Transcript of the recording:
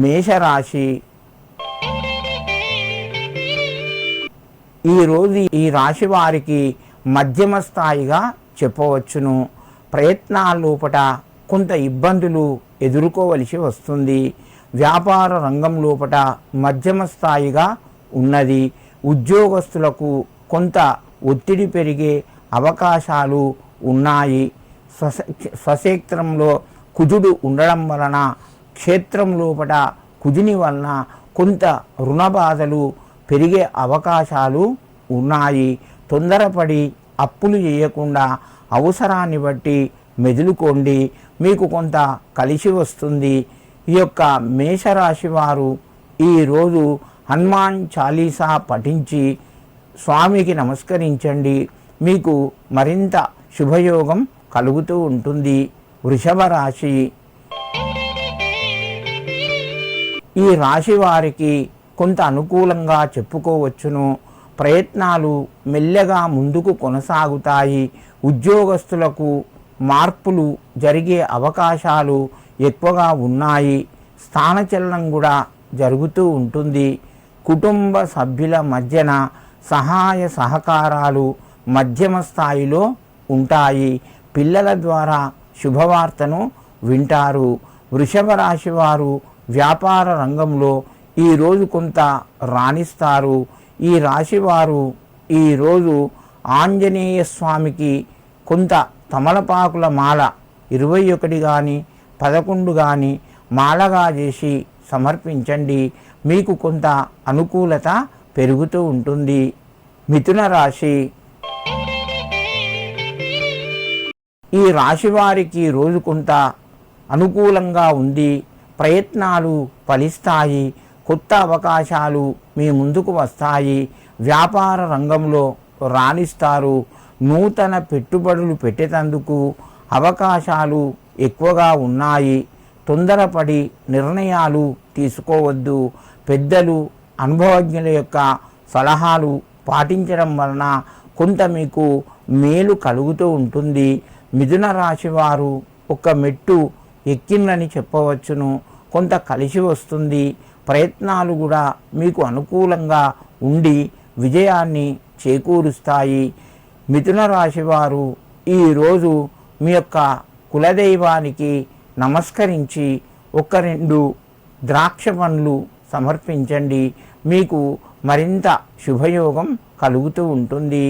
మేషరాశి. ఈరోజు ఈ రాశి వారికి మధ్యమ స్థాయిగా చెప్పవచ్చును. ప్రయత్నాల లోపట కొంత ఇబ్బందులు ఎదుర్కోవలసి వస్తుంది. వ్యాపార రంగం లోపట మధ్యమ స్థాయిగా ఉన్నది. ఉద్యోగస్తులకు కొంత ఒత్తిడి పెరిగే అవకాశాలు ఉన్నాయి. స్వక్షేత్రంలో కుజుడు ఉండడం వలన, క్షేత్రం లోపల కుజుని వలన కొంత రుణ బాధలు పెరిగే అవకాశాలు ఉన్నాయి. తొందరపడి అప్పులు చేయకుండా అవసరాన్ని బట్టి మెదులుకోండి, మీకు కొంత కలిసి వస్తుంది. ఈ యొక్క మేషరాశి వారు ఈరోజు హనుమాన్ చాలీసా పఠించి స్వామికి నమస్కరించండి, మీకు మరింత శుభయోగం కలుగుతూ ఉంటుంది. వృషభ రాశి. ఈ రాశి వారికి కొంత అనుకూలంగా చెప్పుకోవచ్చును. ప్రయత్నాలు మెల్లగా ముందుకు కొనసాగుతాయి. ఉద్యోగస్తులకు మార్పులు జరిగే అవకాశాలు ఎక్కువగా ఉన్నాయి. స్థానచలనం కూడా జరుగుతూ ఉంటుంది. కుటుంబ సభ్యుల మధ్యన సహాయ సహకారాలు మధ్యమ స్థాయిలో ఉంటాయి. పిల్లల ద్వారా శుభవార్తను వింటారు. వృషభ రాశి వారు వ్యాపార రంగంలో ఈరోజు కొంత రాణిస్తారు. ఈ రాశివారు ఈరోజు ఆంజనేయ స్వామికి కొంత తమలపాకుల మాల 21 కానీ 11 కానీ మాలగా చేసి సమర్పించండి, మీకు కొంత అనుకూలత పెరుగుతూ ఉంటుంది. మిథున రాశి. ఈ రాశి వారికి రోజు కొంత అనుకూలంగా ఉంది. ప్రయత్నాలు ఫలిస్తాయి. కొత్త అవకాశాలు మీ ముందుకు వస్తాయి. వ్యాపార రంగంలో రాణిస్తారు. నూతన పెట్టుబడులు పెట్టేందుకు అవకాశాలు ఎక్కువగా ఉన్నాయి. తొందరపడి నిర్ణయాలు తీసుకోవద్దు. పెద్దలు, అనుభవజ్ఞుల యొక్క సలహాలు పాటించడం వలన కొంత మీకు మేలు కలుగుతూ ఉంటుంది. మిథున రాశి వారు ఒక మెట్టు ఎక్కిందని చెప్పవచ్చును. కొంత కలిసి వస్తుంది. ప్రయత్నాలు కూడా మీకు అనుకూలంగా ఉండి విజయాన్ని చేకూరుస్తాయి. మిథున రాశి వారు ఈరోజు మీ యొక్క కులదైవానికి నమస్కరించి 1-2 ద్రాక్ష పండ్లు సమర్పించండి, మీకు మరింత శుభయోగం కలుగుతూ ఉంటుంది.